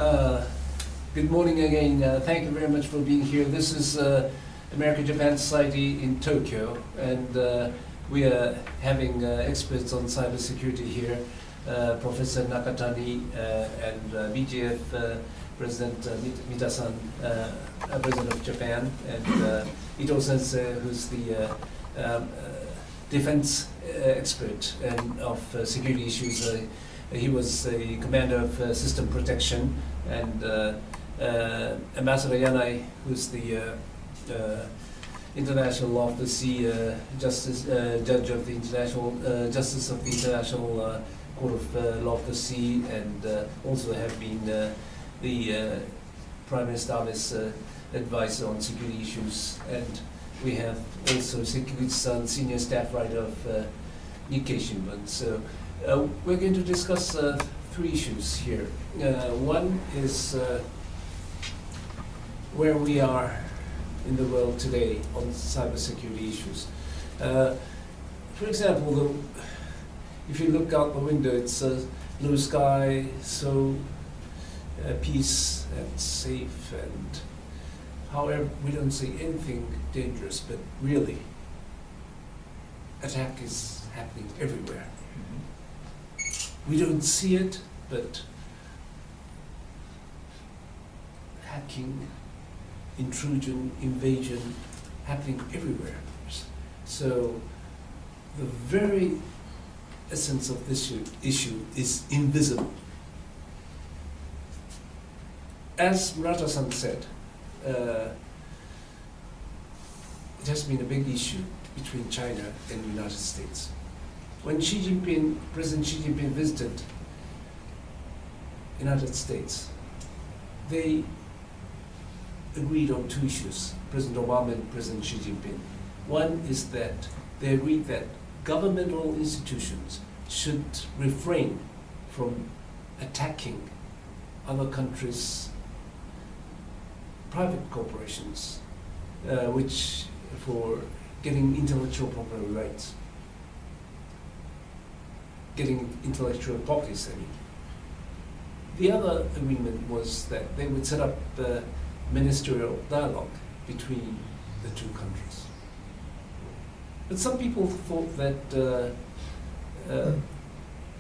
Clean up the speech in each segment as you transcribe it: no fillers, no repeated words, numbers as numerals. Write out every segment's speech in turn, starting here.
Uh, Good morning again. Thank you very much for being here. This is American-Japan Society in Tokyo, and we are having experts on cybersecurity here. Professor Nakatani and BJF President Mita-san, President of Japan, and Ito Sensei, who's the defense expert and of security issues. He was a commander of system protection, and Ambassador Yanai, who's the International Law of the Sea Justice Judge of the International Justice of the International Court of Law of the Sea, and also have been the Prime Minister Abe's advisor on security issues. And we have also Sekiguchi-san, senior staff writer of Nikkei Shimbun. So we're going to discuss three issues here. One is where we are in the world today on cybersecurity issues. For example, if you look out the window, it's blue sky, so peace and safe, and however, we don't see anything dangerous, but really, attack is happening everywhere. We don't see it, but hacking, intrusion, invasion, happening everywhere. So the very essence of this issue is invisible. As Murata-san said, it has been a big issue between China and the United States. When President Xi Jinping visited the United States, they agreed on two issues, President Obama and President Xi Jinping. One is that they agreed that governmental institutions should refrain from attacking other countries' private corporations, which for getting intellectual property rights, getting intellectual properties, I mean. The other agreement was that they would set up ministerial dialogue between the two countries. But some people thought that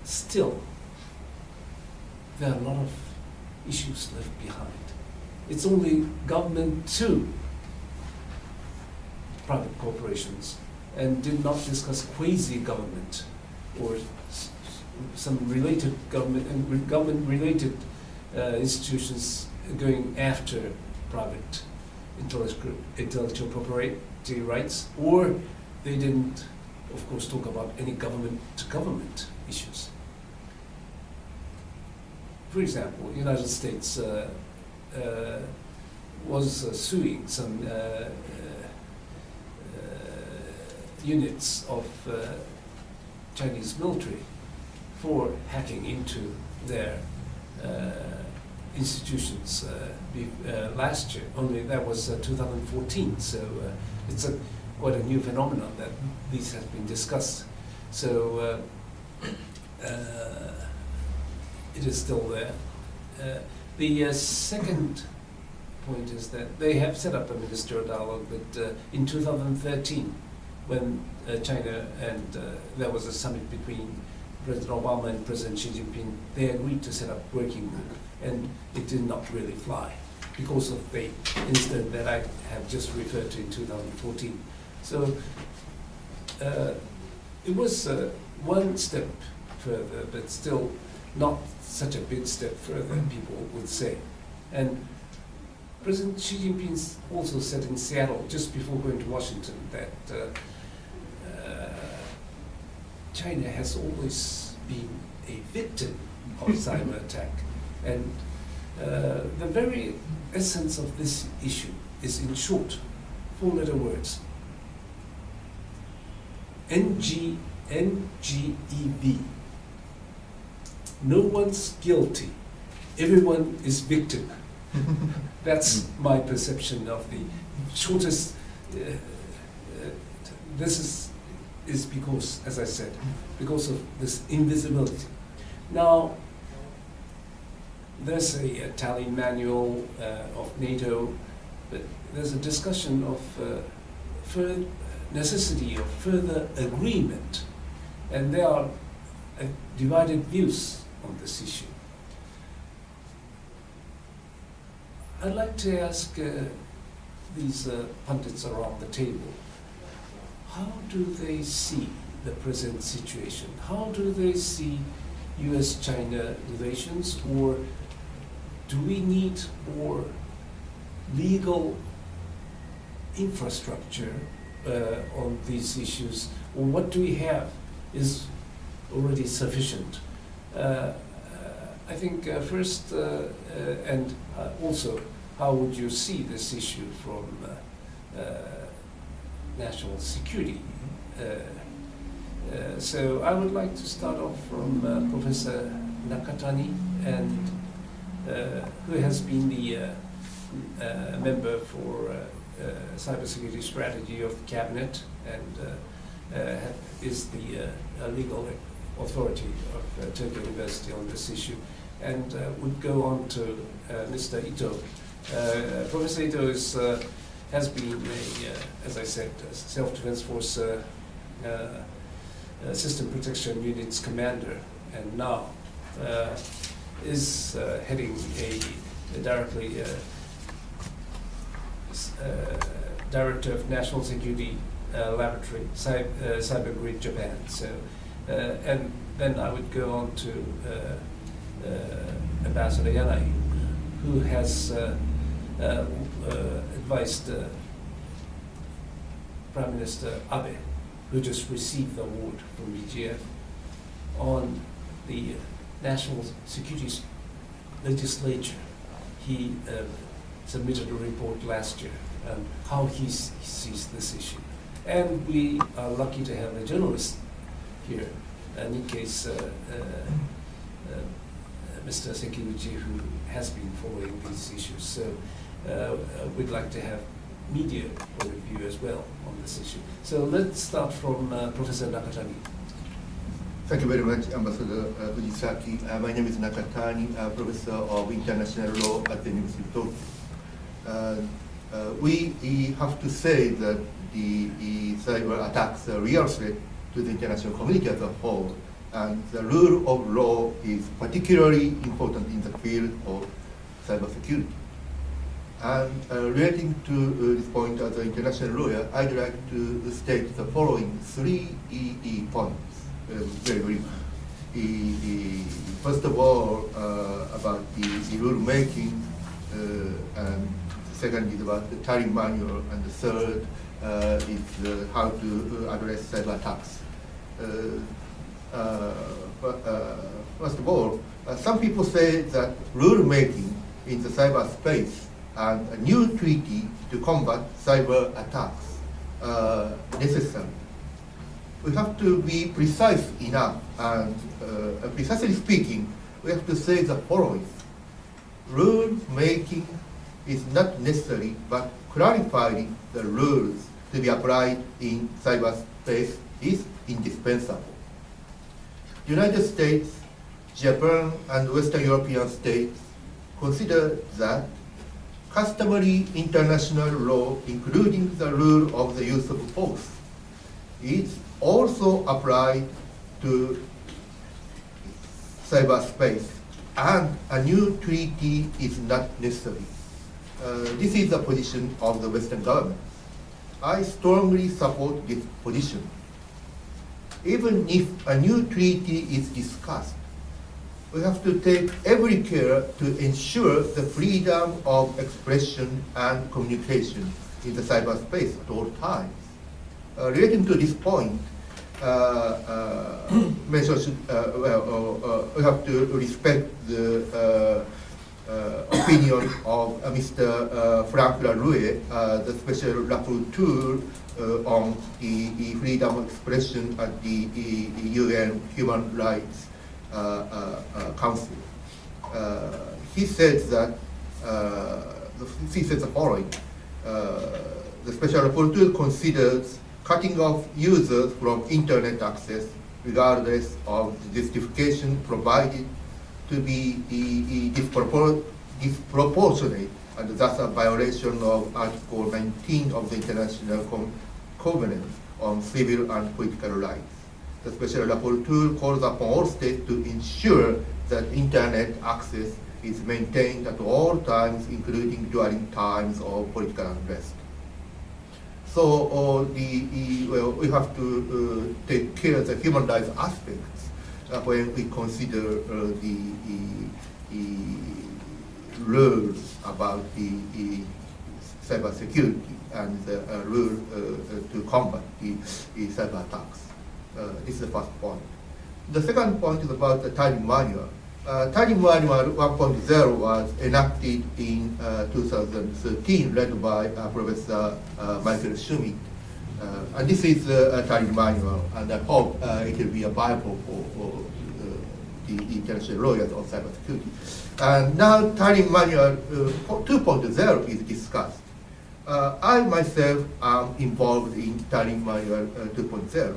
still there are a lot of issues left behind. It's only government to private corporations, and did not discuss quasi-government or some related government and government-related institutions going after private intellectual property rights, or they didn't, of course, talk about any government-to-government issues. For example, the United States was suing some units of Chinese military for hacking into their institutions last year. Only that was 2014, so it's quite a new phenomenon that these have been discussed. So it is still there. The second point is that they have set up a ministerial dialogue, but in 2013, when China and there was a summit between President Obama and President Xi Jinping, they agreed to set up working group, and it did not really fly because of the incident that I have just referred to in 2014. So it was one step further, but still not such a big step further, people would say. And President Xi Jinping also said in Seattle, just before going to Washington, that China has always been a victim of cyber attack. And the very essence of this issue is, in short, four-letter words. NGEV. No one's guilty. Everyone is victim. That's my perception of the shortest. This is because, as I said, because of this invisibility. Now, there's a Italian manual of NATO, but there's a discussion of further necessity of further agreement, and there are divided views on this issue. I'd like to ask these pundits around the table, how do they see the present situation? How do they see US-China relations, or do we need more legal infrastructure on these issues, or what do we have is already sufficient? I think first, and also, how would you see this issue from national security? So I would like to start off from Professor Nakatani, and who has been the member for cybersecurity strategy of the cabinet, and is the legal authority of Tokyo University on this issue, and would go on to Mr. Ito. Professor Ito has been, as I said, a self-defense force system protection unit's commander, and now is heading directly Director of National Security Laboratory, Cybergrid Japan. So, and then I would go on to Ambassador Yanai, who has advised Prime Minister Abe, who just received the award from BGF on the national security legislature. He submitted a report last year on how he sees this issue. And we are lucky to have a journalist here, Nikkei's Mr. Sekiguchi, who has been following these issues. So we'd like to have media point of view as well on this issue. So let's start from Professor Nakatani. Thank you very much, Ambassador Fujisaki. My name is Nakatani, Professor of International Law at the University of Tokyo. We have to say that the cyber attacks are a real threat to the international community as a whole, and the rule of law is particularly important in the field of cybersecurity. And relating to this point as an international lawyer, I'd like to state the following three points, very briefly. First of all, about the rule making, and second is about the Italian manual, and the third is how to address cyber attacks. First of all, some people say that rule making in the cyberspace and a new treaty to combat cyber attacks are necessary. We have to be precise enough, and precisely speaking, we have to say the following. Rule making is not necessary, but clarifying the rules to be applied in cyberspace is indispensable. United States, Japan, and Western European states consider that customary international law, including the rule of the use of force, is also applied to cyberspace, and a new treaty is not necessary. This is the position of the Western government. I strongly support this position. Even if a new treaty is discussed, we have to take every care to ensure the freedom of expression and communication in the cyberspace at all times. Relating to this point, we have to respect the opinion of Mr. Frank Larouet, the special rapporteur on the freedom of expression at the UN Human Rights Council. He said that he said the following: the special rapporteur considers cutting off users from internet access, regardless of the justification provided to be disproportionate and thus a violation of Article 19 of the International Covenant on Civil and Political Rights. The Special Rapporteur calls upon all states to ensure that Internet access is maintained at all times, including during times of political unrest. So we have to take care of the human rights aspects when we consider the rules about the cybersecurity and the rule to combat the cyber attacks. This is the first point. The second point is about the Tallinn Manual. Tallinn Manual 1.0 was enacted in 2013, led by Professor Michael Schmidt. And this is a Tallinn Manual, and I hope it will be a Bible for the international lawyers on cybersecurity. And now Tallinn Manual 2.0 is discussed. I myself am involved in Tallinn Manual 2.0.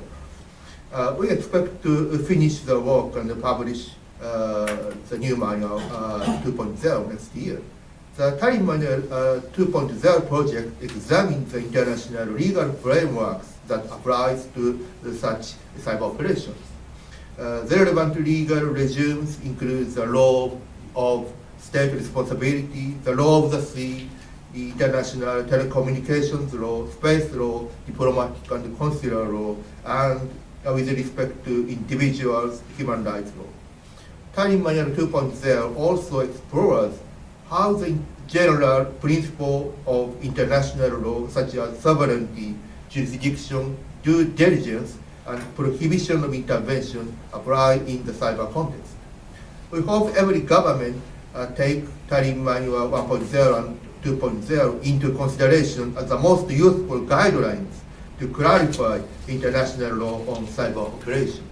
We expect to finish the work and publish the new manual 2.0 next year. The Tallinn Manual 2.0 project examines the international legal frameworks that applies to such cyber operations. The relevant legal regimes include the law of state responsibility, the law of the sea, the international telecommunications law, space law, diplomatic and consular law, and with respect to individuals, human rights law. Tallinn Manual 2.0 also explores how the general principle of international law, such as sovereignty, jurisdiction, due diligence, and prohibition of intervention, apply in the cyber context. We hope every government take Tallinn Manual 1.0 and 2.0 into consideration as the most useful guidelines to clarify international law on cyber operations.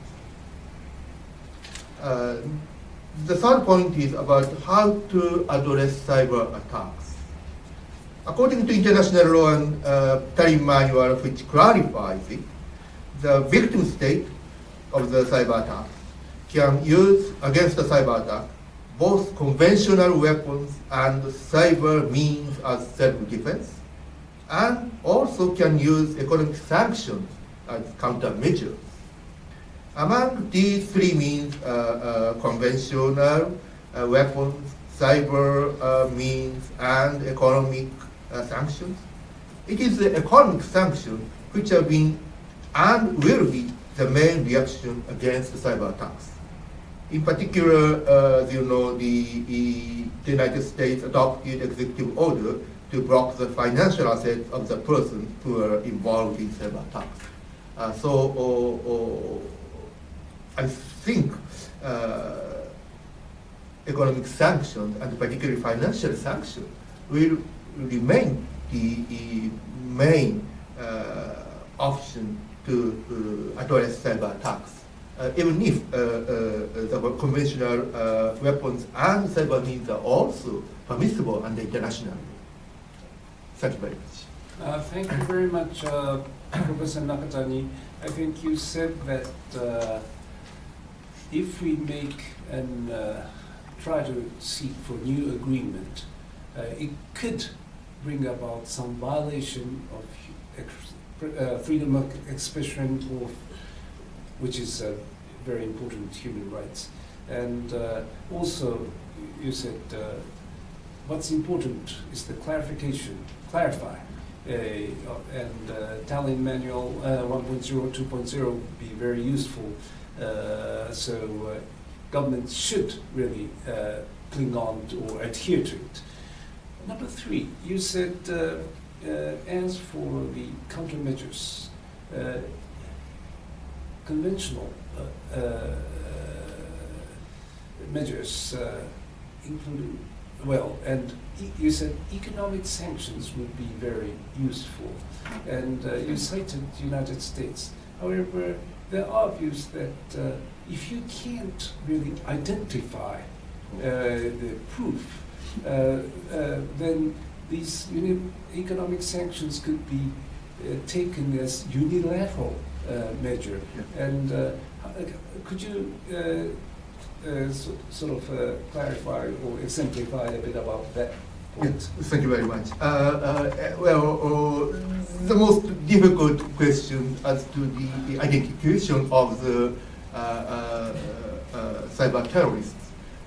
The third point is about how to address cyber attacks. According to international law and Tallinn Manual, which clarifies it, the victim state of the cyber attack can use against the cyber attack both conventional weapons and cyber means as self-defense, and also can use economic sanctions as countermeasures. Among these three means, conventional weapons, cyber means, and economic sanctions, it is the economic sanctions which have been and will be the main reaction against cyber attacks. In particular, you know, the United States adopted executive order to block the financial assets of the persons who are involved in cyber attacks. So I think economic sanctions, and particularly financial sanctions, will remain the main option to address cyber attacks. Even if the conventional weapons and cyber means are also permissible under international law. Thank you very much. Thank you very much, Professor Nakatani. I think you said that if we make and try to seek for new agreement, it could bring about some violation of freedom of expression, which is very important human rights. And also, you said what's important is the clarify. And Tallinn Manual 1.0, 2.0 would be very useful. So government should really cling on to or adhere to it. Number three, you said as for the countermeasures, conventional measures, including, well, and you said economic sanctions would be very useful, and you cited the United States. However, there are views that if you can't really identify the proof, then these economic sanctions could be taken as unilateral measure. Yeah. And could you sort of clarify or exemplify a bit about that point? Yes, thank you very much. The most difficult question as to the identification of the cyber terrorists.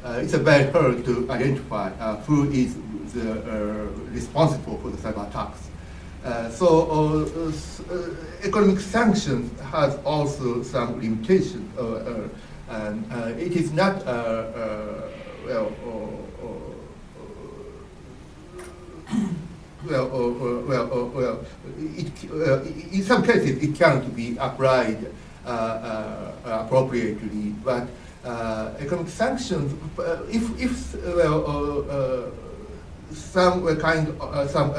It's very hard to identify who is responsible for the cyber attacks. Economic sanctions has also some limitations, and it is not in some cases it cannot be applied appropriately, but economic sanctions, if some kind some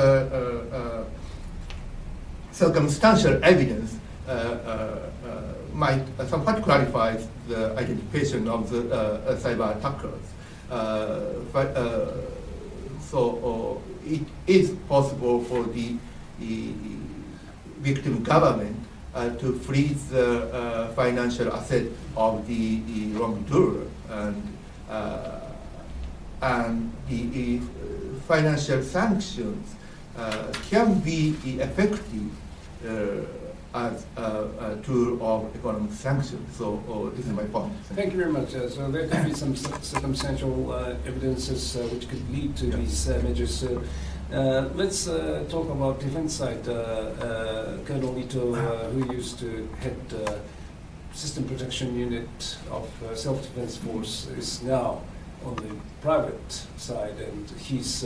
circumstantial evidence might somewhat clarify the identification of the cyber attackers. It is possible for the victim government to freeze the financial asset of the wrongdoer, and the financial sanctions can be effective as a tool of economic sanctions. So this is my point. Thank you very much. So there could be some circumstantial evidences which could lead to these measures. So let's talk about defense side. Colonel Ito, who used to head System Protection Unit of Self-Defense Force, is now on the private side, and he's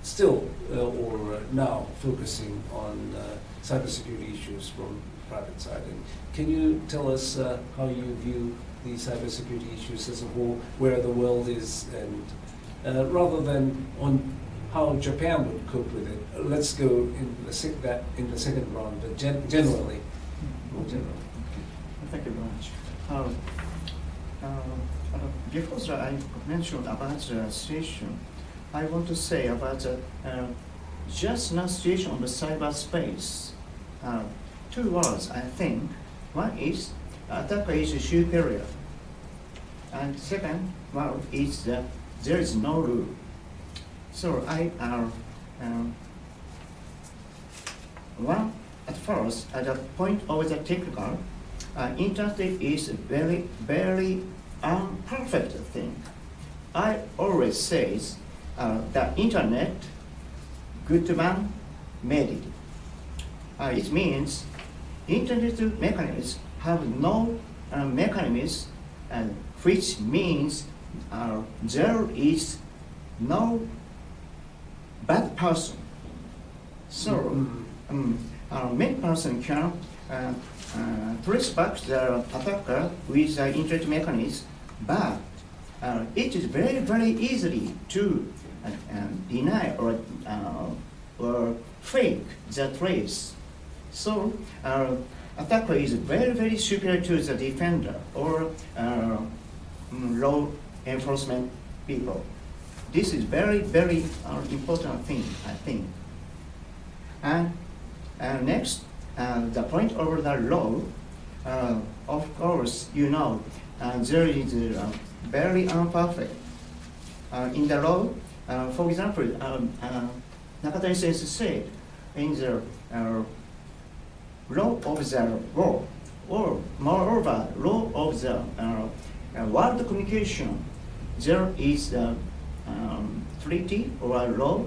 still or now focusing on cybersecurity issues from private side. And can you tell us how you view the cybersecurity issues as a whole, where the world is, and rather than on how Japan would cope with it, let's go in the second round, but generally. Thank you very much. Before that, I mentioned about the situation. I want to say about the just now situation on the cyberspace. Two words, I think. One is attacker is superior, and second one is that there is no rule. So one at first, at the point of the technical, internet is a very, very imperfect thing. I always say the internet, good man made it. It means internet mechanisms have no mechanisms, which means there is no bad person. So many person can trace back the attacker with the internet mechanism, but it is very, very easily to deny or fake the trace. So attacker is very, very superior to the defender or law enforcement people. This is very, very important thing, I think. And next, the point over the law, of course, you know, there is very imperfect. In the law, for example, Nakatani-sensei said in the law of the war, or moreover, law of the world communication, there is a treaty or a law,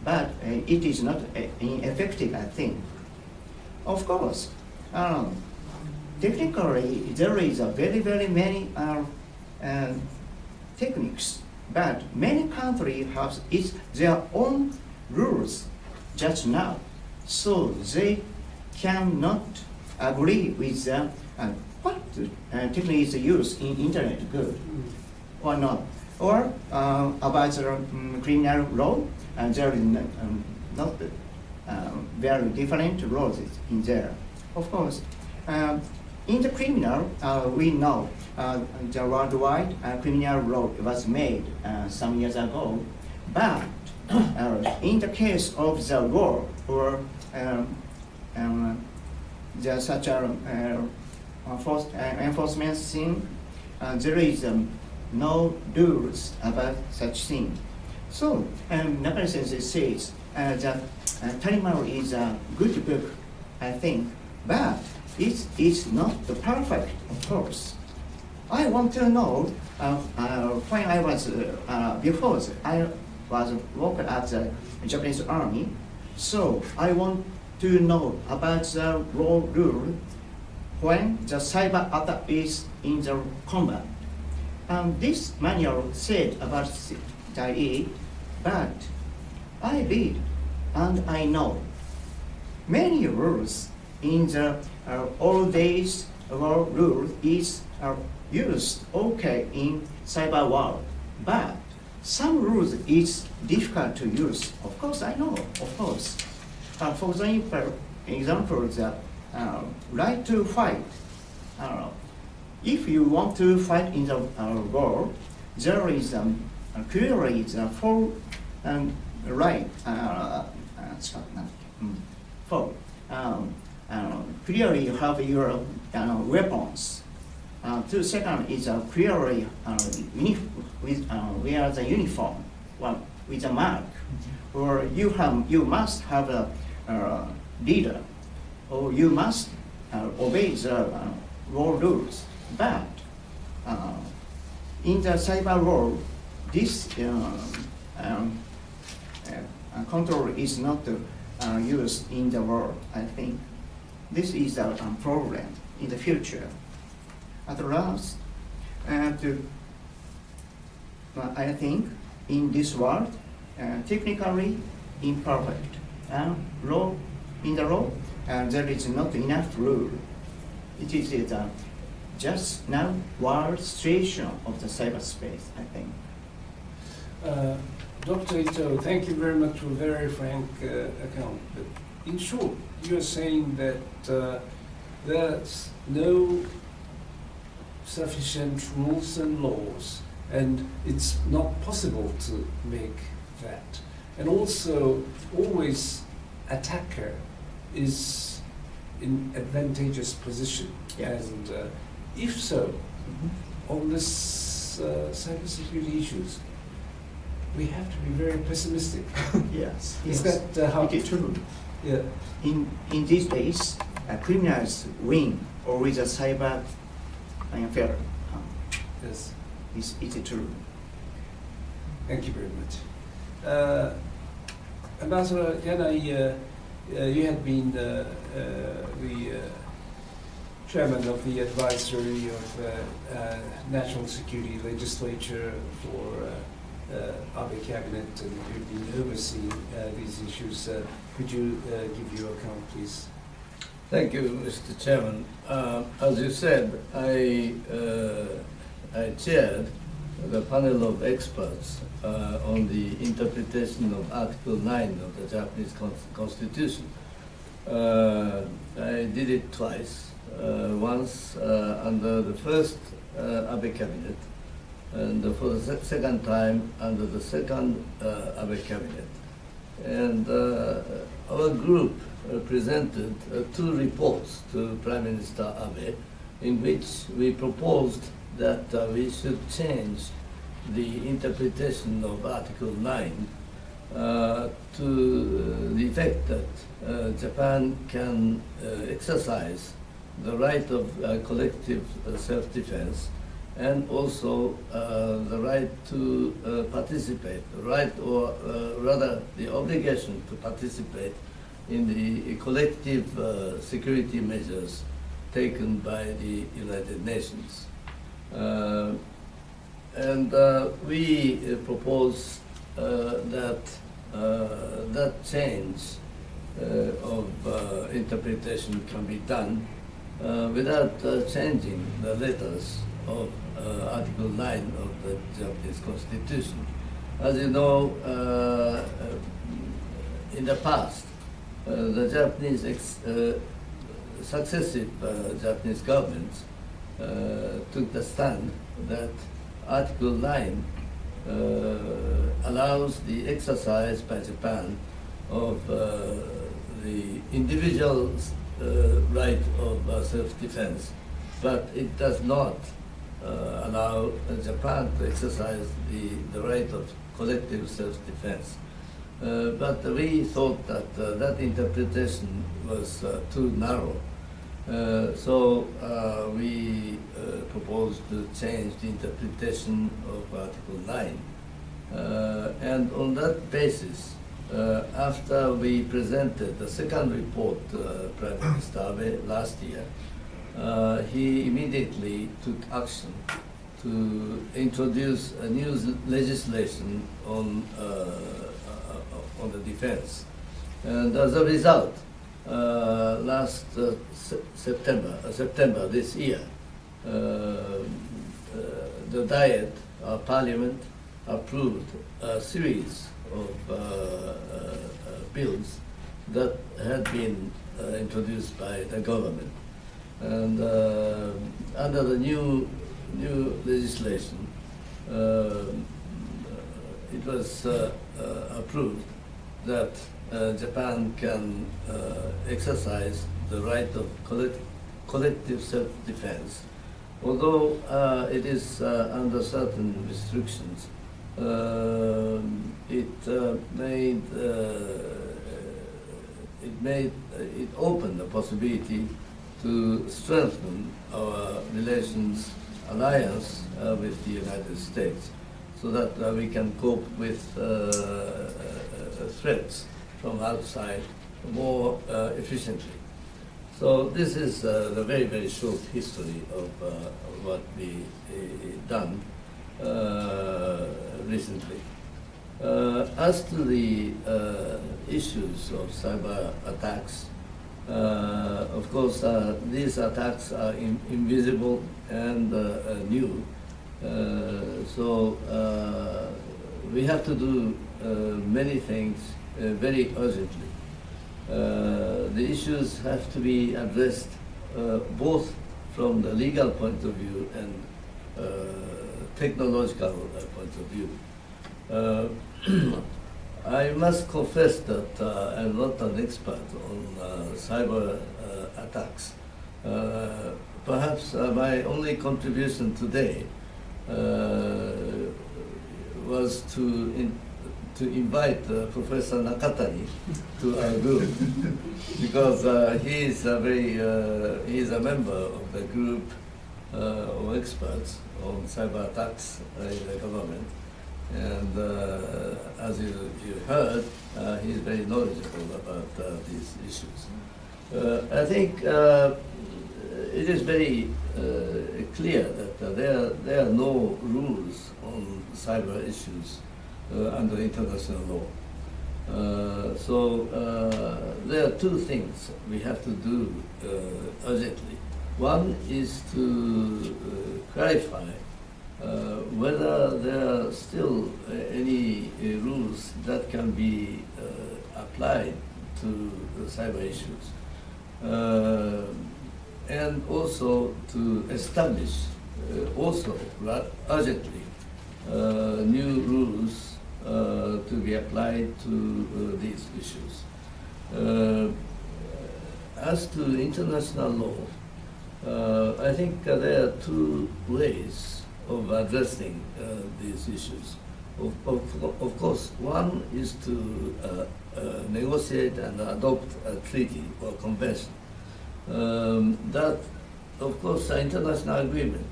but it is not effective, I think. Of course, technically, there is a very, very many techniques, but many countries have their own rules just now, so they cannot agree with what technique is used in internet, good or not, or about the criminal law, and there is not very different laws in there. Of course, in the criminal, we know the worldwide criminal law was made some years ago, but in the case of the war or such a enforcement thing, there is no rules about such thing. So, Nakane Sensei says that Tanimaru is a good book, I think, but it is not the perfect, of course. I want to know, when I was, before I was working at the Japanese army, so I want to know about the rule when the cyber attack is in the combat. This manual said about the but I read and I know many rules in the old days war rule is used okay in cyber world, but some rules is difficult to use. Of course, I know, of course. For example, the right to fight. If you want to fight in the war, there is clearly the full right for clearly you have your weapons. The second is clearly wear the uniform, with a mark, or you must have a leader, or you must obey the war rules. But in the cyber world, this control is not used in the world, I think. This is a problem in the future. At last, I think in this world, technically imperfect. In the law, there is not enough rule. It is just now world situation of the cyberspace, I think. Dr. Ito, thank you very much for a very frank account. But in short, you are saying that there's no sufficient rules and laws, and it's not possible to make that. And also, always attacker is in advantageous position. Yes. And if so, on this cybersecurity issues, we have to be very pessimistic. Yes. Is yes. that how? It is true. Yeah. In these days, criminals win with a cyber affair. Yes. It's true. Thank you very much. Ambassador Yanai, you had been the chairman of the advisory of national security legislature for Abe cabinet, and you've been overseeing these issues. Could you give your account, please? Thank you, Mr. Chairman. As you said, I chaired the panel of experts on the interpretation of Article 9 of the Japanese Constitution. I did it twice, once under the first Abe cabinet, and for the second time under the second Abe cabinet. And our group presented 2 reports to Prime Minister Abe, in which we proposed that we should change the interpretation of Article 9 to the effect that Japan can exercise the right of collective self-defense, and also the right to participate, the right, or rather the obligation to participate in the collective security measures taken by the United Nations. And we propose that that change of interpretation can be done without changing the letters of Article 9 of the Japanese Constitution. As you know, in the past, the Japanese successive Japanese governments took the stand that Article 9 allows the exercise by Japan of the individual's right of self-defense, but it does not allow Japan to exercise the right of collective self-defense. But we thought that that interpretation was too narrow. So we proposed to change the interpretation of Article 9. And on that basis, after we presented the second report to Prime Minister Abe last year, he immediately took action to introduce a new legislation on the defense. And as a result, last September this year, the Diet, our Parliament, approved a series of bills that had been introduced by the government. And under the new legislation, it was approved that Japan can exercise the right of collective self-defense, although it is under certain restrictions. It opened the possibility to strengthen our alliance with the United States, so that we can cope with threats from outside more efficiently. So this is the very, very short history of what we done recently. As to the issues of cyber attacks, of course, these attacks are invisible and new. So we have to do many things very urgently. The issues have to be addressed both from the legal point of view and technological point of view. I must confess that I'm not an expert on cyber attacks. Perhaps my only contribution today was to invite Professor Nakatani to our group, because he is a member of the group of experts on cyber attacks in the government. And as you heard, he is very knowledgeable about these issues. I think it is very clear that there are no rules on cyber issues under international law. So there are two things we have to do urgently. One is to clarify whether there are still any rules that can be applied to the cyber issues, and also to establish also urgently new rules to be applied to these issues. As to international law, I think there are two ways of addressing these issues. Of course, one is to negotiate and adopt a treaty or convention. That, of course, international agreement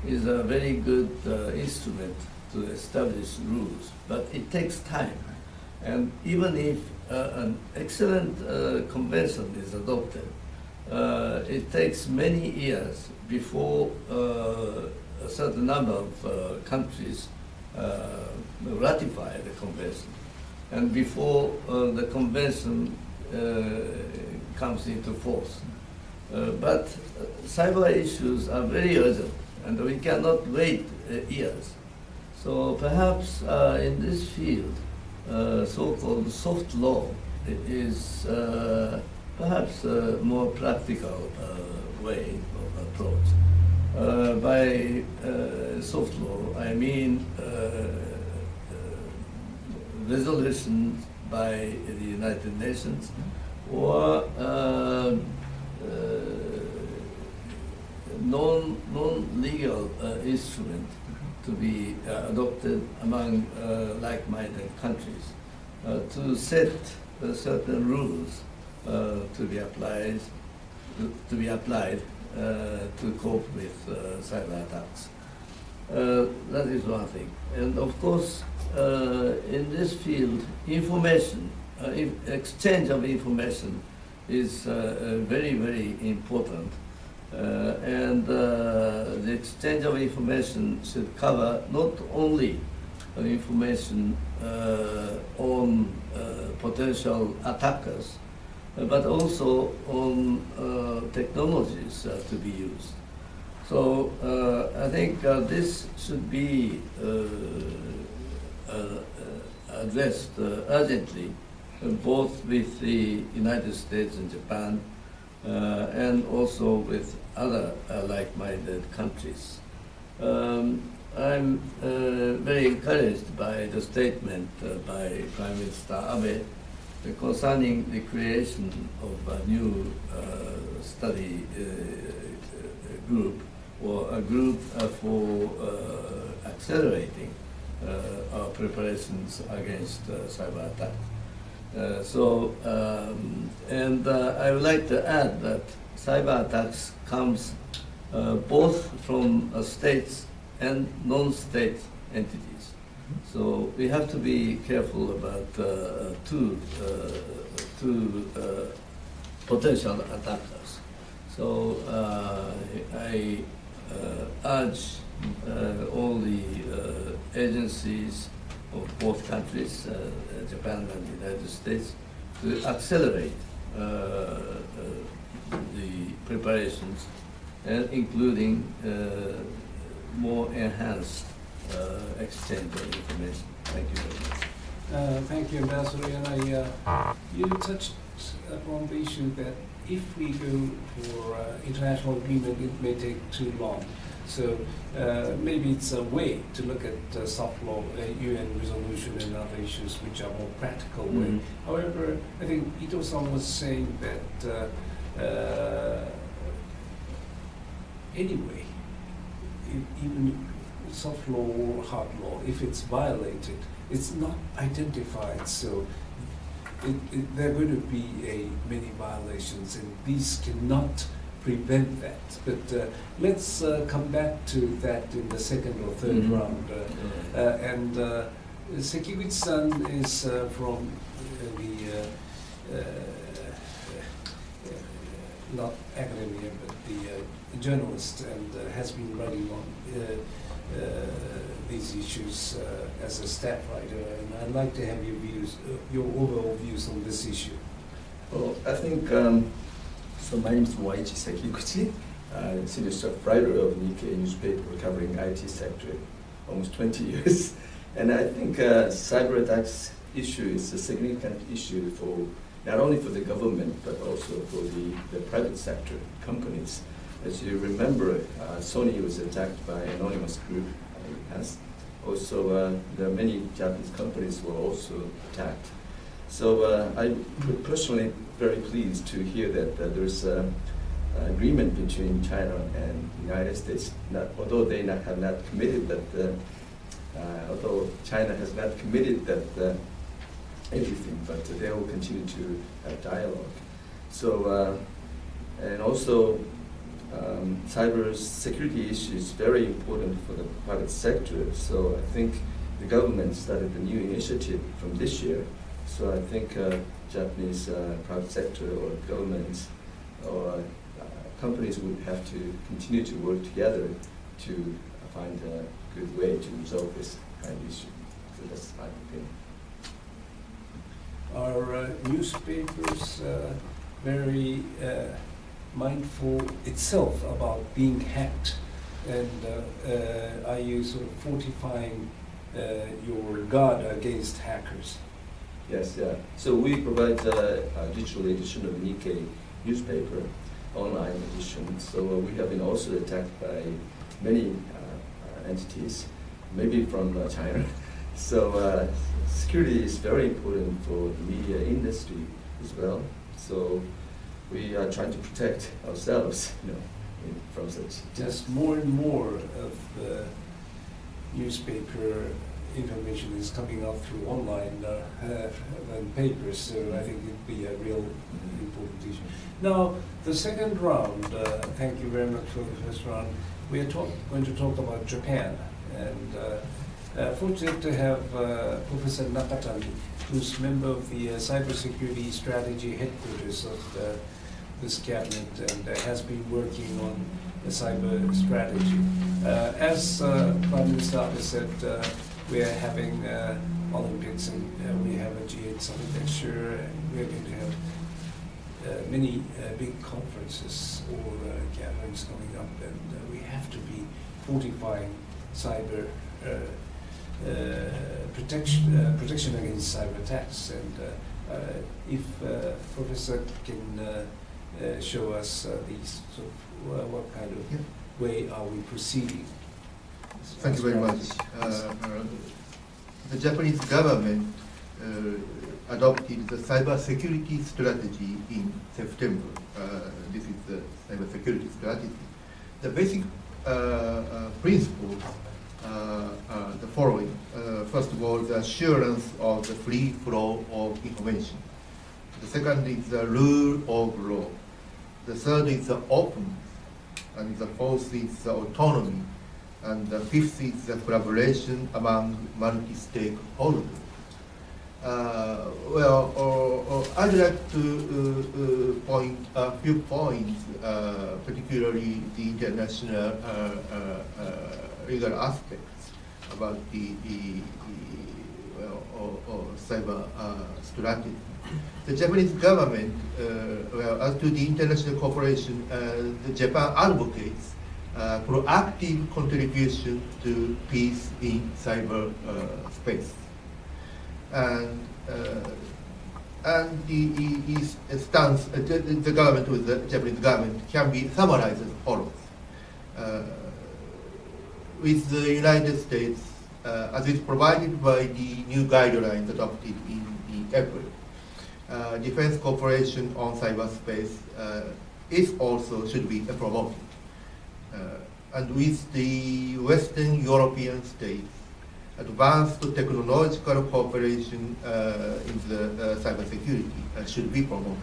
is a very good instrument to establish rules, but it takes time. And even if an excellent convention is adopted, it takes many years before a certain number of countries ratify the convention, and before the convention comes into force. But cyber issues are very urgent, and we cannot wait years. So perhaps in this field, so-called soft law is perhaps a more practical way of approach. By soft law, I mean resolutions by the United Nations, or non-legal instrument to be adopted among like-minded countries to set certain rules to be applied to cope with cyber attacks. That is one thing. And of course, in this field, information, exchange of information is very, very important. And the exchange of information should cover not only information on potential attackers, but also on technologies to be used. So I think this should be addressed urgently, both with the United States and Japan, and also with other like-minded countries. I'm very encouraged by the statement by Prime Minister Abe concerning the creation of a new study group, or a group for accelerating our preparations against cyber attack. And I would like to add that cyber attacks comes both from states and non-state entities. So we have to be careful about two potential attackers. So I urge all the agencies of both countries, Japan and the United States, to accelerate the preparations, and including more enhanced exchange of information. Thank you very much. Thank you, Ambassador. And you touched upon the issue that if we go for international agreement, it may take too long. So maybe it's a way to look at soft law, UN resolution, and other issues which are more practical way. However, I think Ito-san was saying that anyway, even soft law or hard law, if it's violated, it's not identified. So there are going to be many violations, and these cannot prevent that. But let's come back to that in the second or third round. And Sekiguchi-san is from the not academia, but the journalist, and has been writing on these issues as a staff writer. And I'd like to have your views, your overall views on this issue. Well, I think, so my name is Waichi Sekiguchi, senior staff writer of Nikkei newspaper covering IT sector, almost 20 years. And I think cyber attacks issue is a significant issue for not only for the government, but also for the private sector companies. As you remember, Sony was attacked by an anonymous group in the past. Also, there are many Japanese companies were also attacked. So I'm personally very pleased to hear that there's an agreement between China and the United States. Although they have not committed that, although China has not committed that everything, but they will continue to have dialogue. So, and also, cyber security issue is very important for the private sector. So I think the government started a new initiative from this year. So I think Japanese private sector or governments or companies would have to continue to work together to find a good way to resolve this kind of issue. So that's my opinion. Are newspapers very mindful itself about being hacked, and are you sort of fortifying your guard against hackers? Yes, yeah. So we provide a digital edition of Nikkei newspaper, online edition. So we have been also attacked by many entities, maybe from China. So security is very important for the media industry as well. So we are trying to protect ourselves, from such. Just more and more of newspaper information is coming out through online than papers, so I think it'd be a real important issue. Now, the second round, thank you very much for the first round. We are going to talk about Japan, and fortunate to have Professor Nakatani, who's member of the Cybersecurity Strategy Headquarters of this cabinet, and has been working on the cyber strategy. As Prime Minister Abe said, we are having Olympics, and we have a G8 summit next year, and we're going to have many big conferences or gatherings coming up, and we have to be fortifying cyber protection against cyber attacks. And if Professor can show us these sort of what kind of way are we proceeding? Thank you very much. The Japanese government adopted the cybersecurity strategy in September. This is the cybersecurity strategy. The basic principles are the following. First of all, the assurance of the free flow of information. The second is the rule of law. The third is the openness. And the fourth is the autonomy. And the fifth is the collaboration among multi-stakeholders. I'd like to point a few points, particularly the international legal aspects about the cyber strategy. The Japanese government, as to the international cooperation, the Japan advocates proactive contribution to peace in cyber space. And the stance, the government with the Japanese government can be summarized as follows. With the United States, as is provided by the new guidelines adopted in April, defense cooperation on cyberspace is also should be promoted. And with the Western European states, advanced technological cooperation in the cybersecurity should be promoted.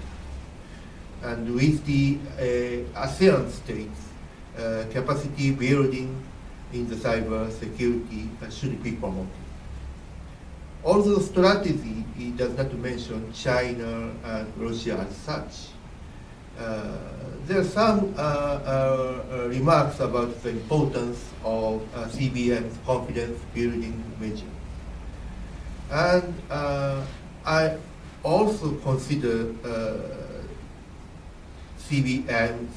And with the ASEAN states, capacity building in the cybersecurity should be promoted. Although strategy does not mention China and Russia as such, there are some remarks about the importance of CBM's confidence building measure. And I also consider CBMs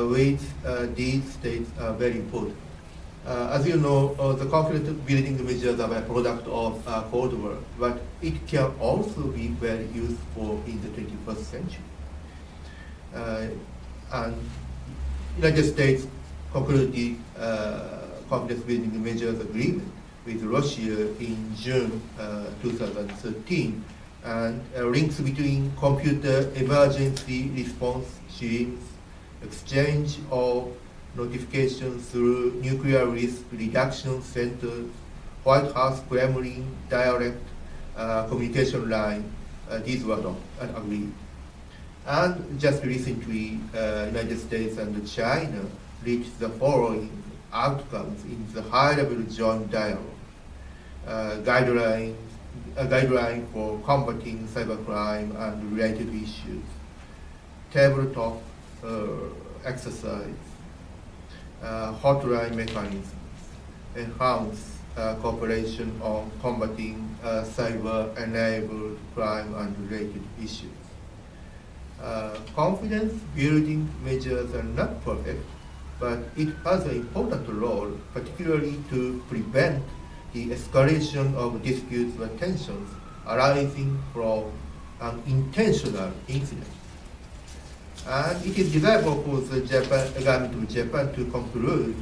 with these states are very important. As you know, the confidence building measures are a product of Cold War, but it can also be very useful in the 21st century. And United States concluded confidence building measures agreement with Russia in June 2013, and links between computer emergency response streams, exchange of notifications through nuclear risk reduction centers, White House Kremlin direct communication line, these were not agreed. And just recently, United States and China reached the following outcomes in the high-level joint dialogue. Guideline for combating cybercrime and related issues, tabletop exercise, hotline mechanisms, enhanced cooperation on combating cyber-enabled crime and related issues. Confidence building measures are not perfect, but it has an important role, particularly to prevent the escalation of disputes or tensions arising from an intentional incident. And it is desirable for the government of Japan to conclude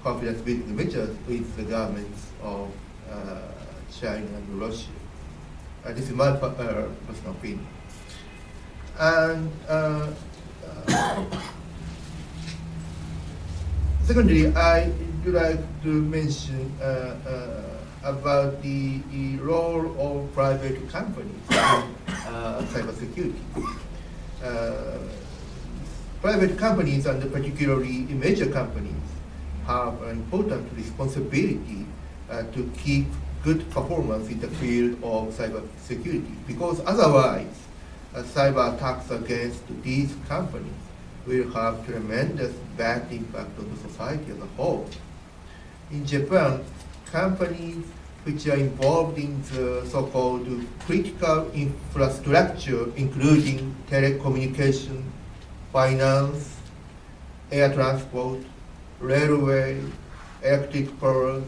confidence building measures with the governments of China and Russia. This is my personal opinion. And Secondly, I would like to mention about the role of private companies in cybersecurity. Private companies, and particularly major companies, have an important responsibility to keep good performance in the field of cybersecurity, because otherwise cyber attacks against these companies will have tremendous bad impact on the society as a whole. In Japan, companies which are involved in the so-called critical infrastructure, including telecommunication, finance, air transport, railway, electric power,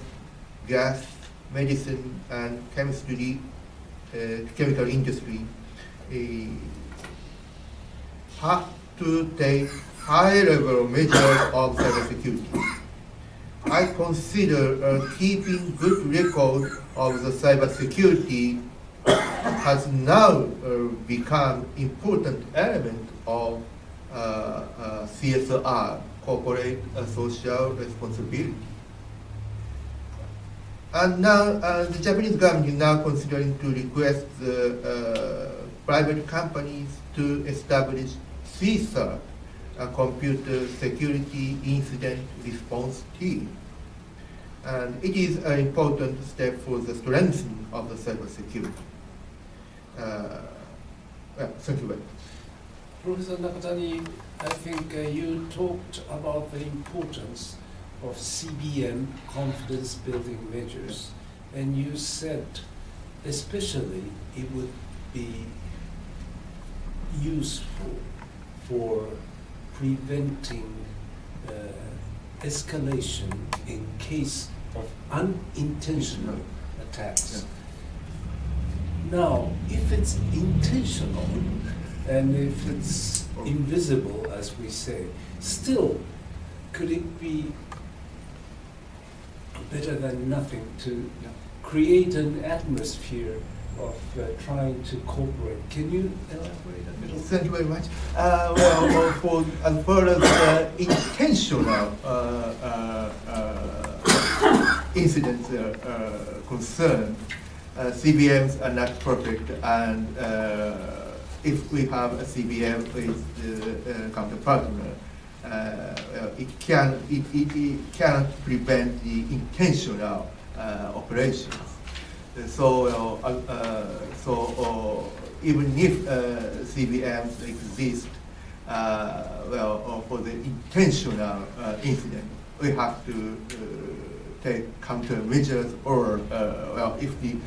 gas, medicine, and chemical industry, have to take high-level measures of cybersecurity. I consider keeping good record of the cybersecurity has now become important element of CSR, corporate social responsibility. And now the Japanese government is now considering to request the private companies to establish CSR, a computer security incident response team. And it is an important step for the strengthening of the cybersecurity. Thank you very much. Professor Nakatani, I think you talked about the importance of CBM, confidence building measures, and you said especially it would be useful for preventing escalation in case of unintentional attacks. Now, if it's intentional and if it's invisible, as we say, still, could it be better than nothing to create an atmosphere of trying to cooperate? Can you elaborate a bit? Thank you very much. Well, for as far as intentional incidents are concerned, CBMs are not perfect, and if we have a CBM with the counterpartner, it cannot prevent the intentional operations. So even if CBMs exist, for the intentional incident, we have to take countermeasures, or if the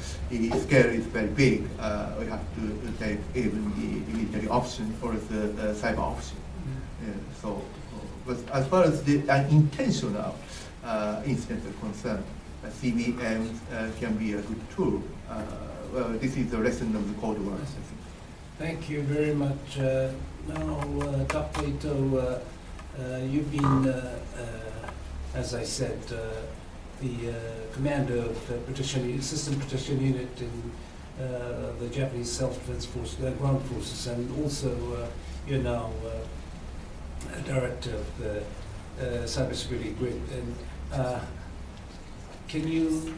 scale is very big, we have to take even the military option or the cyber option. But as far as the unintentional incidents are concerned, CBMs can be a good tool. This is the lesson of the Cold War. Thank you very much. Now, Dr. Ito, you've been, as I said, the commander of the System Protection Unit in the Japanese Self-Defense Force, Ground Forces, and also you're now director of the Cybersecurity Grid. And can you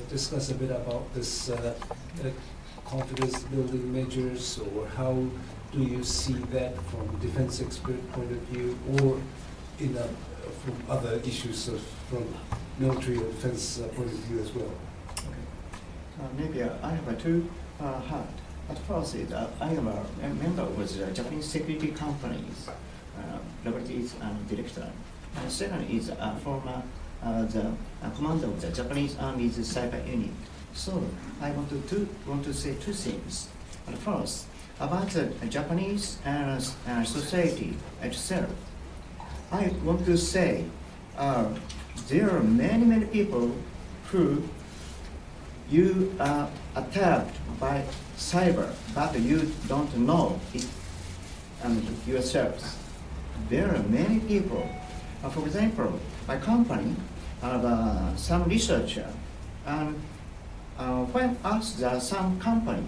discuss a bit about this confidence building measures, or how do you see that from a defense expert point of view, or from other issues from military or defense point of view as well? Maybe I have two heart. At first, I am a member with the Japanese security companies, laboratories and director. And second is former the commander of the Japanese Army's cyber unit. So I want to say two things. And first, about the Japanese society itself, I want to say there are many people who you are attacked by cyber, but you don't know it yourselves. There are many people. For example, my company have some researcher, and when asked some company,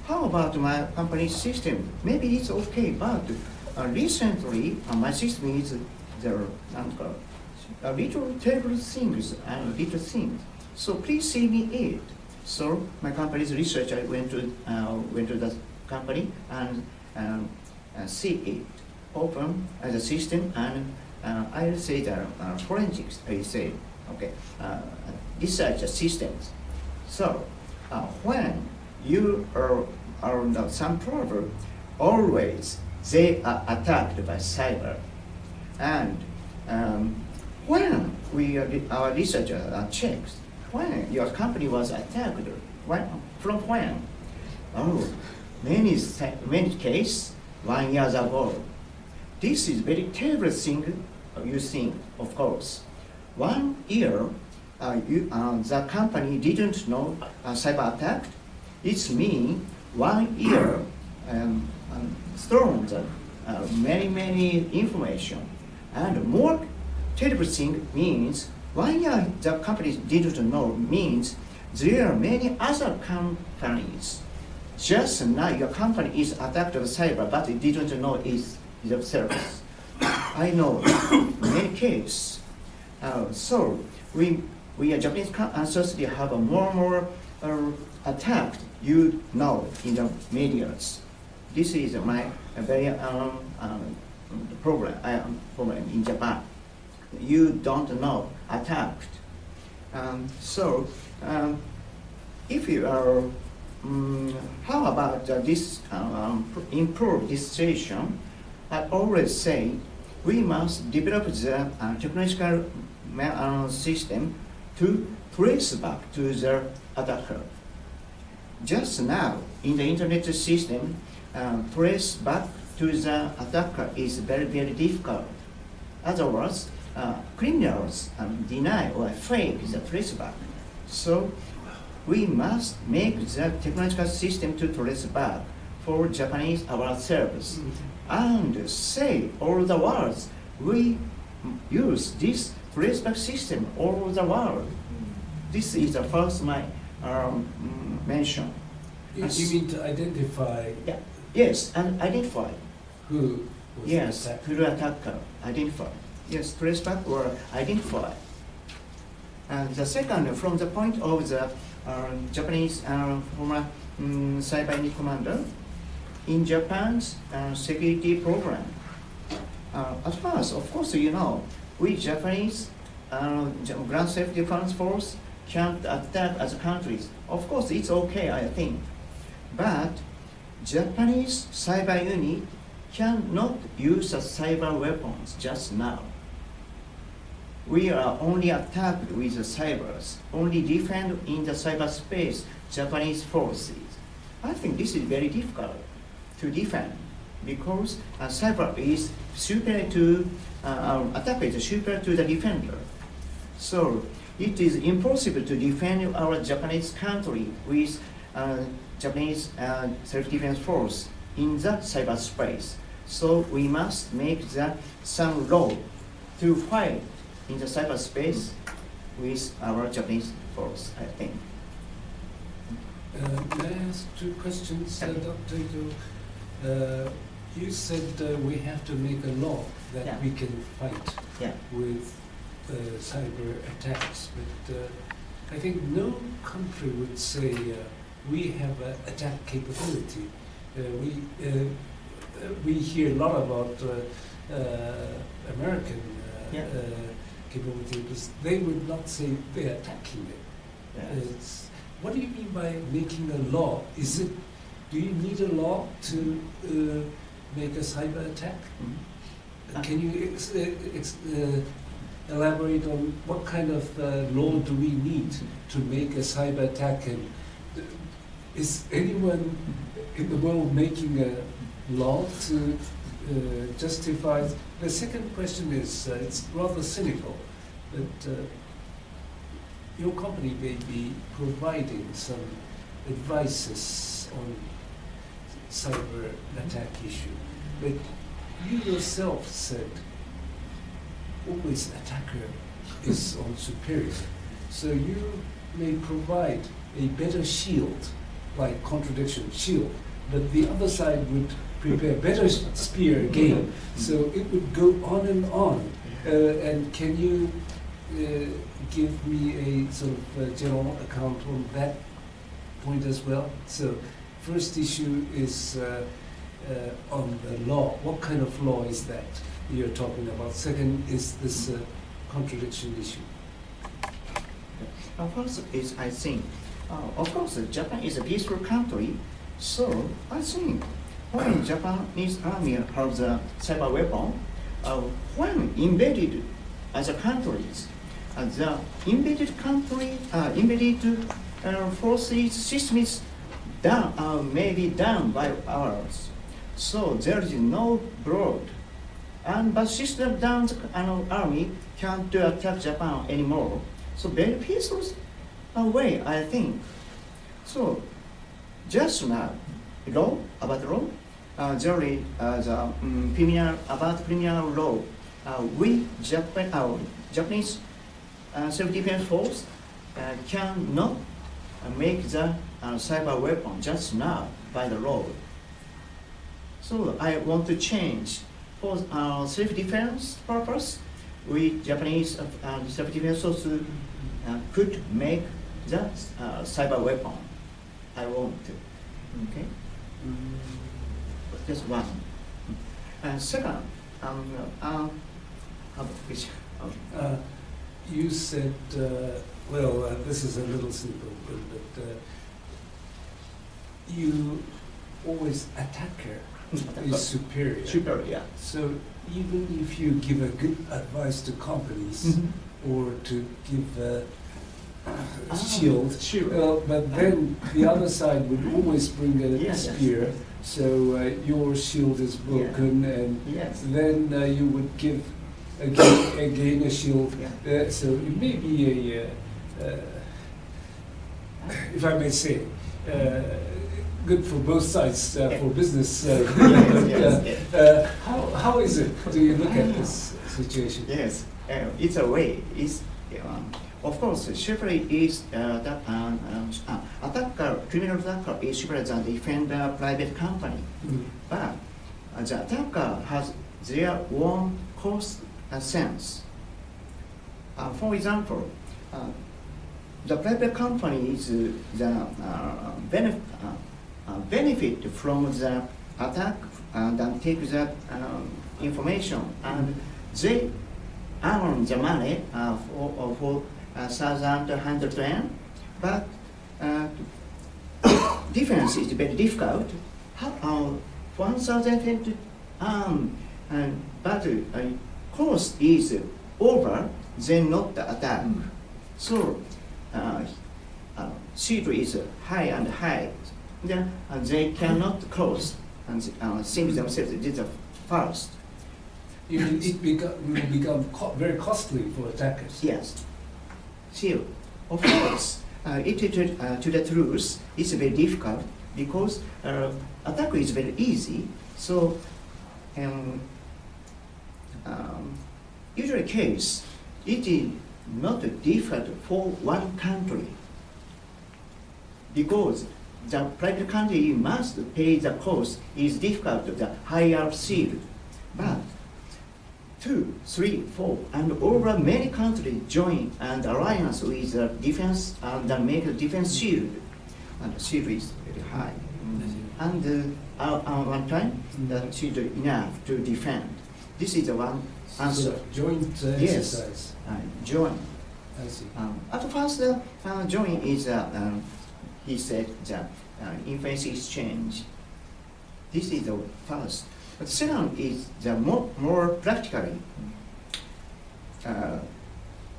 how about my company's system? Maybe it's okay, but recently my system is there little terrible things and little things. So please see me it. So my company's researcher went to the company and see it, open the system, and I'll say the forensics. I say, okay, research the systems. So when you are under some problem, always they are attacked by cyber, and when our researcher checks when your company was attacked, from when? Oh, many cases 1 year ago. This is very terrible thing. You think, of course, 1 year the company didn't know cyber attack. It means 1 year thrown many information, and more terrible thing means 1 year the company didn't know means there are many other companies. Just now your company is attacked by cyber, but it didn't know it's the service. I know many cases. So we are Japanese society have a more attacked, you know, in the medias. This is my very problem in Japan. You don't know attacked. If you are, how about this improve this situation? I always say we must develop the technological system to trace back to the attacker. Just now, in the internet system, trace back to the attacker is very difficult. Otherwise, criminals deny or fake the traceback. So we must make the technological system to trace back for Japanese ourselves and say all the words we use this traceback system all over the world. This is the first my mention. You mean to identify? Yeah. Yes, and identify. Who was Yes, attacked? who the attacker, identify. Yes, trace back or identify. And the second, from the point of the Japanese former cyber unit commander, in Japan's security program, at first, of course, you know, we Japanese ground safety defense force can't attack other countries. Of course, it's okay, I think. But Japanese cyber unit cannot use the cyber weapons just now. We are only attacked with the cybers, only defend in the cyberspace Japanese forces. I think this is very difficult to defend because cyber is superior to, attacker is superior to the defender. So it is impossible to defend our Japanese country with Japanese self-defense force in the cyberspace. So we must make some law to fight in the cyberspace with our Japanese force, I think. May I ask two questions, Dr. Ito? You said we have to make a law that Yeah. we can fight Yeah. with cyber attacks, but I think no country would say we have attack capability. We hear a lot about American Yeah. capability, because they would not say they're attacking it. Yes. What do you mean by making a law? Do you need a law to make a cyber attack? Mhm. Can you elaborate on what kind of law do we need to make a cyber attack? And is anyone in the world making a law to justify? The second question is, it's rather cynical, but your company may be providing some advices on cyber attack issue, but you yourself said always attacker is on superior. So you may provide a better shield like contradiction, shield, but the other side would prepare better spear again. So it would go on and on. And can you give me a sort of general account on that point as well? So first issue is on the law. What kind of law is that you're talking about? Second is this contradiction issue. First is, I think, of course, Japan is a peaceful country, so I think when Japanese army has a cyber weapon, when invaded other countries, the invaded country, invaded forces systems down, may be done by ours. So there is no blood. But system down army can't attack Japan anymore. So very peaceful way, I think. So just now, about law, there is the criminal law. We Japanese self-defense force cannot make the cyber weapon just now by the law. So I want to change for self-defense purpose. We Japanese self-defense force could make the cyber weapon. I want to. Okay. Just one. And second, You said, this is a little simple, but you always attacker is superior. Superior, yeah. So even if you give a good advice to companies or to give a shield, but then the other side would always bring a Yes. spear, so your shield is broken, and Yes. then you would give again a shield. Yeah. So it may be a, if I may say, good for both sides for business. How is it? Do you look at this situation? Yes, it's a way. It's of course, chivalry is attacker, criminal attacker is chivalry than the defender private company. But the attacker has their own cost sense. For example, the private company is the benefit from the attack and then take the information, and they earn the money for 1,100 yen, but defense is very difficult. 1,000 but cost is over, then not the attack. So shield is high and high. Then they cannot close and think themselves this is first. It will become very costly for attackers. Yes. Shield. Of course, to the truth, it's very difficult because attack is very easy. So, usually case, it is not difficult for one country because the private country must pay the cost is difficult, the higher shield. But 2, 3, 4, and over many countries join and alliance with the defense and make a defense shield. And the shield is very high. And one time, the shield is enough to defend. This is the one answer. So joint exercise. Join. I see. At first, join is, he said, the information exchange. This is the first. But second is the more practically.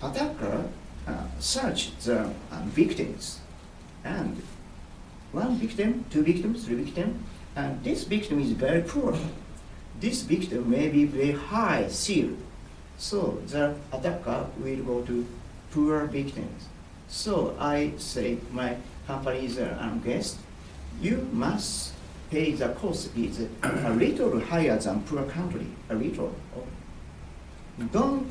Attacker search the victims, and one victim, 2 victims, 3 victims, and this victim is very poor. This victim may be very high shield, so the attacker will go to poor victims. So I say my company is a guest. You must pay the cost is a little higher than poor country, a little. Don't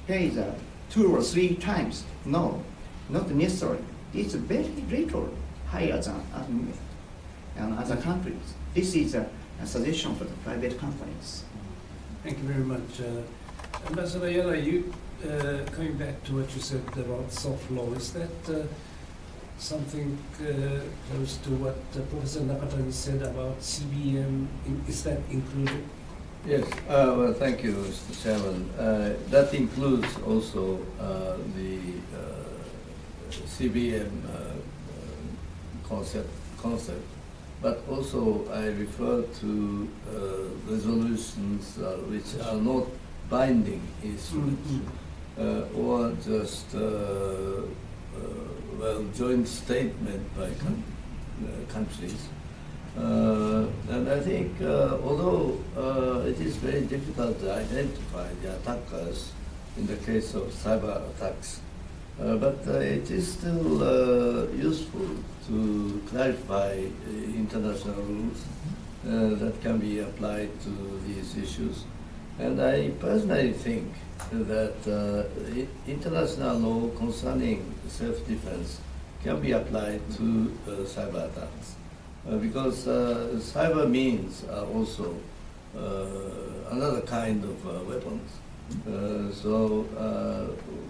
pay the 2 or 3 times. No, not necessary. It's very little higher than other countries. This is a suggestion for the private companies. Thank you very much. Ambassador Yara, you, coming back to what you said about soft law, is that something close to what Professor Nakatani said about CBM? Is that included? Yes, well, thank you, Mr. Chairman. That includes also the CBM concept, but also I refer to resolutions which are not binding instruments, or just well, joint statement by countries. And I think, although it is very difficult to identify the attackers in the case of cyber attacks, but it is still useful to clarify international rules that can be applied to these issues. And I personally think that international law concerning self-defense can be applied to cyber attacks. Because cyber means are also another kind of weapons. So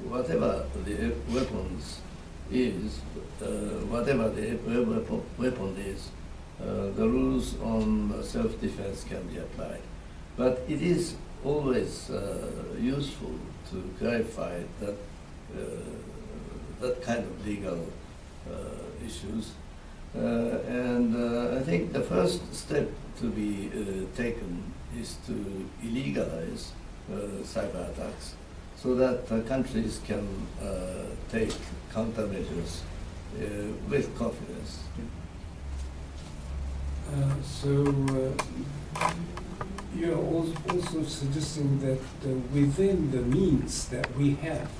whatever the weapons is, whatever the weapon is, the rules on self-defense can be applied. But it is always useful to clarify that that kind of legal issues. And I think the first step to be taken is to illegalize cyber attacks so that countries can take countermeasures with confidence. You're also suggesting that within the means that we have,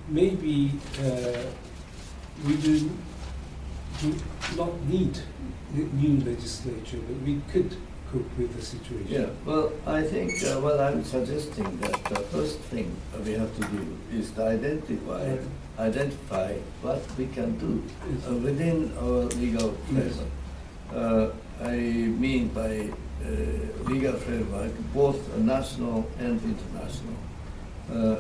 maybe we do not need new legislature, but we could cope with the situation. Yeah, well, I think what I'm suggesting that the first thing we have to do is to identify what we can do within our legal framework. I mean by legal framework, both national and international.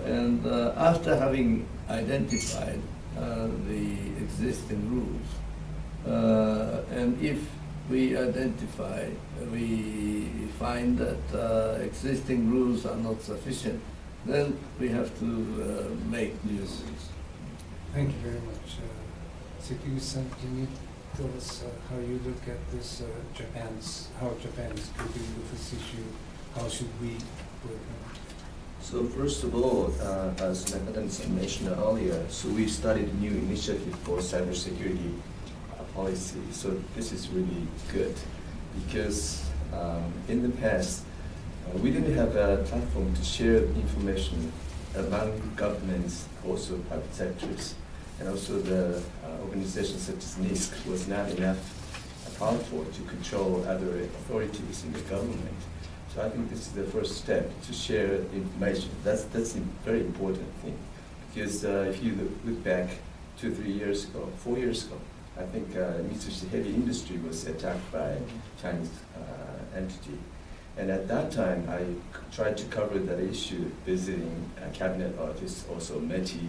And after having identified the existing rules, and if we identify, we find that existing rules are not sufficient, then we have to make new rules. Thank you very much. Sekiguchi-san, can you tell us how you look at this, how Japan is coping with this issue? How should we work on it? So first of all, as Nakatan mentioned earlier, so we started a new initiative for cybersecurity policy. So this is really good because in the past, we didn't have a platform to share information among governments, also private sectors, and also the organizations such as NISC was not enough powerful to control other authorities in the government. So I think this is the first step to share information. That's a very important thing because if you look back 2 or 3 years ago, 4 years ago, I think Mitsubishi Heavy Industry was attacked by a Chinese entity. And at that time, I tried to cover that issue, visiting cabinet office, also METI,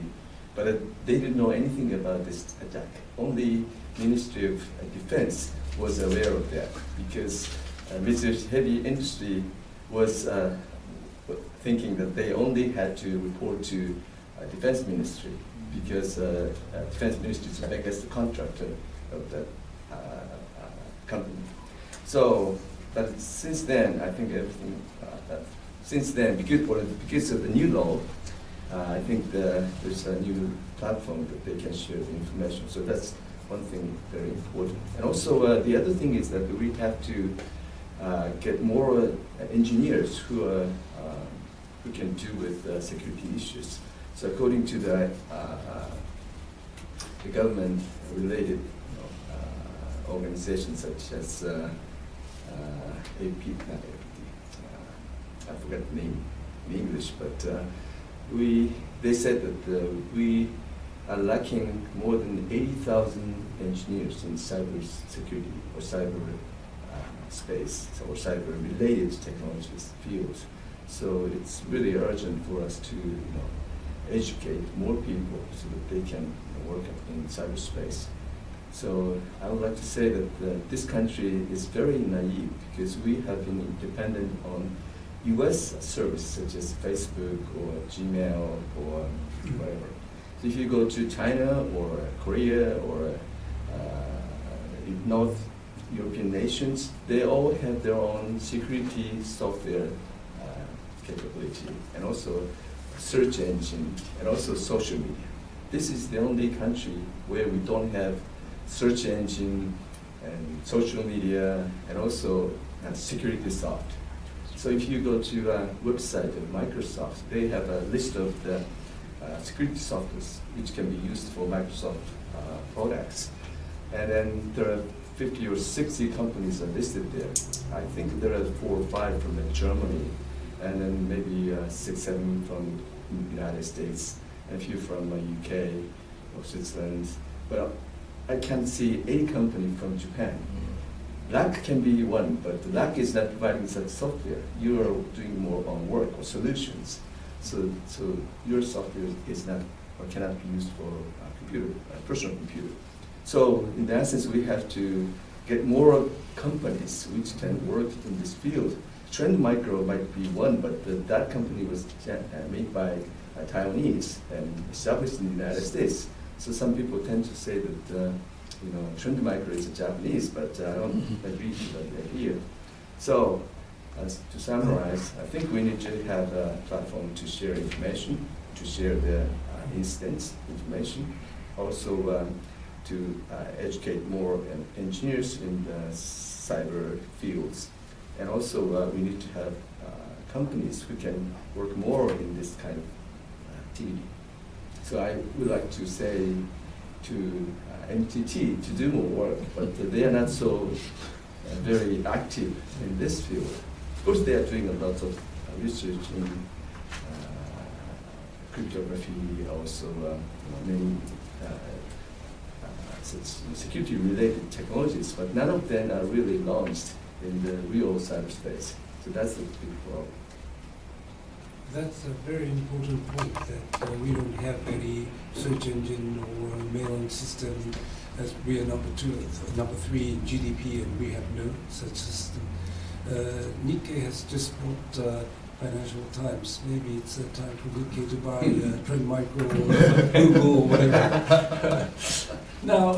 but they didn't know anything about this attack. Only Ministry of Defense was aware of that because Mitsubishi Heavy Industry was thinking that they only had to report to Defense Ministry because Defense Ministry is the biggest contractor of the company. So, but since then, I think everything, since then, because of the new law, I think there's a new platform that they can share the information. So that's one thing very important. And also the other thing is that we have to get more engineers who can deal with security issues. So according to the government-related organizations such as AP, not APT, I forgot the name in English, but they said that we are lacking more than 80,000 engineers in cyber security or cyber space or cyber related technologies fields. So it's really urgent for us to educate more people so that they can work in cyberspace. So I would like to say that this country is very naive because we have been dependent on US services such as Facebook or Gmail or whatever. So if you go to China or Korea or North European nations, they all have their own security software capability and also search engine and also social media. This is the only country where we don't have search engine and social media and also security soft. So if you go to a website of Microsoft, they have a list of the security softwares which can be used for Microsoft products. And then there are 50 or 60 companies are listed there. I think there are 4 or 5 from Germany, and then maybe 6, 7 from the United States, and a few from UK or Switzerland. But I can't see any company from Japan. LAC can be one, but LAC is not providing such software. You are doing more on work or solutions. So your software is not or cannot be used for a computer, a personal computer. So in that sense, we have to get more companies which can work in this field. Trend Micro might be one, but that company was made by Taiwanese and established in the United States. So some people tend to say that Trend Micro is a Japanese, but I don't agree with that idea. So to summarize, I think we need to have a platform to share information, to share the instance information, also to educate more engineers in the cyber fields. And also we need to have companies who can work more in this kind of activity. So I would like to say to MTT to do more work, but they are not so very active in this field. Of course, they are doing a lot of research in cryptography, also many security-related technologies, but none of them are really launched in the real cyberspace. So that's the big problem. That's a very important point, that we don't have any search engine or mailing system, as we are number 3 in GDP, and we have no such system. Nikkei has just bought Financial Times. Maybe it's time for Nikkei to buy Trend Micro or Google or whatever. Now,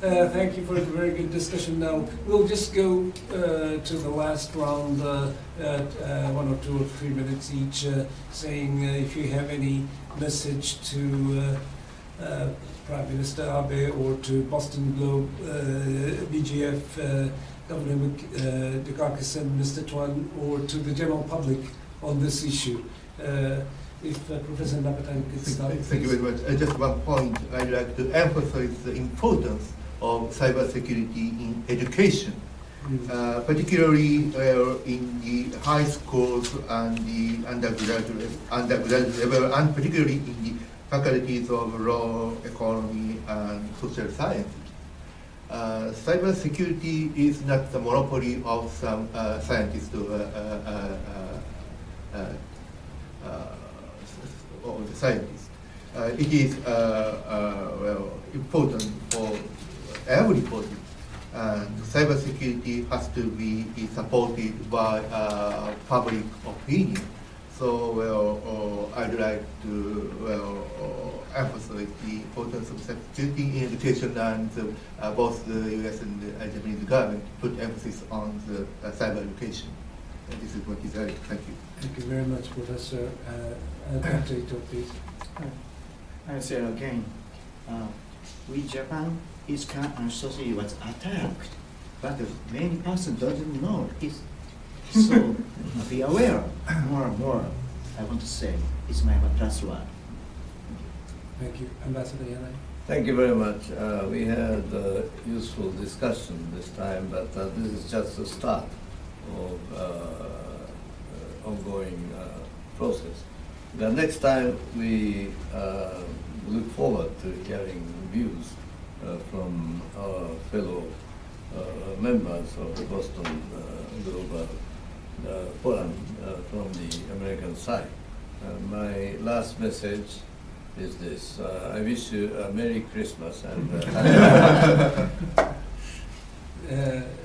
thank you for a very good discussion. Now, we'll just go to the last round, 1 or 2 or 3 minutes each, saying if you have any message to Prime Minister Abe or to Boston Globe, BGF, Governor Dukakis and Mr. Tuan, or to the general public on this issue. If Professor Napatan could start. Thank you very much. Just one point. I'd like to emphasize the importance of cybersecurity in education, particularly in the high schools and the undergraduate level, and particularly in the faculties of law, economy, and social sciences. Cybersecurity is not the monopoly of some scientists or the scientists. It is important for everybody. And cybersecurity has to be supported by public opinion. So, I'd like to emphasize the importance of cybersecurity in education, and both the U.S. and the Japanese government put emphasis on the cyber education. And this is what is added. Thank you. Thank you very much, Professor. Dr. Ito, please. I say again, we Japan is society was attacked, but many persons doesn't know it. So be aware more and more. I want to say it's my plus one. Thank you, Ambassador Yanai. Thank you very much. We had a useful discussion this time, but this is just the start of ongoing process. The next time we look forward to hearing views from our fellow members of the Boston Global Forum from the American side. My last message is this. I wish you a Merry Christmas and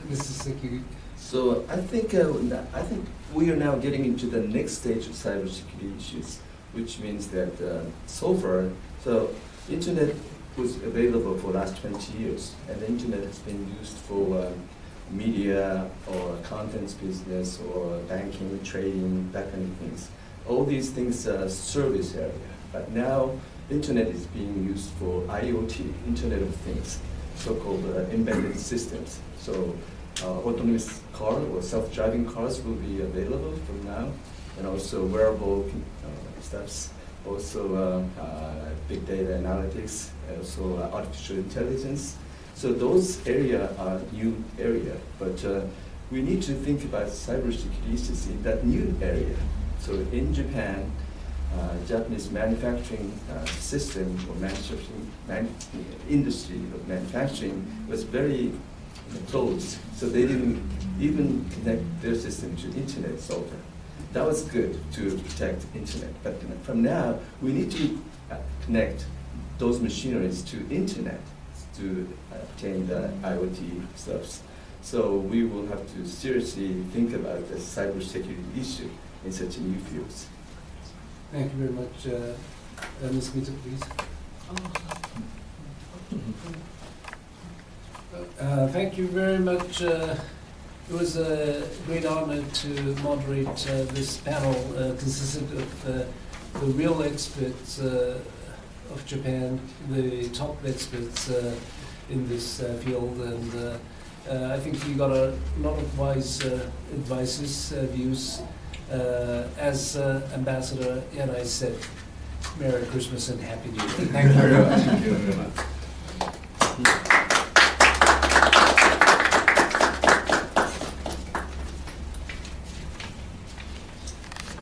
Mr. Seki. So I think we are now getting into the next stage of cybersecurity issues, which means that so far, internet was available for the last 20 years, and the internet has been used for media or contents business or banking, trading, that kind of things. All these things are service area, but now internet is being used for IoT, Internet of Things, so-called embedded systems. So autonomous car or self-driving cars will be available from now, and also wearable stuffs, also big data analytics, also artificial intelligence. So those areas are new area, but we need to think about cybersecurity issues in that new area. So in Japan, Japanese manufacturing system or manufacturing industry of manufacturing was very closed, so they didn't even connect their system to internet so far. That was good to protect internet, but from now we need to connect those machineries to internet to obtain the IoT stuff. So we will have to seriously think about the cybersecurity issue in such new fields. Thank you very much. Ms. Mita, please. Thank you very much. It was a great honor to moderate this panel consisting of the real experts of Japan, the top experts in this field, and I think you got a lot of wise advices, views. As Ambassador Yanai said, Merry Christmas and Happy New Year. Thank you very much. Thank you very much.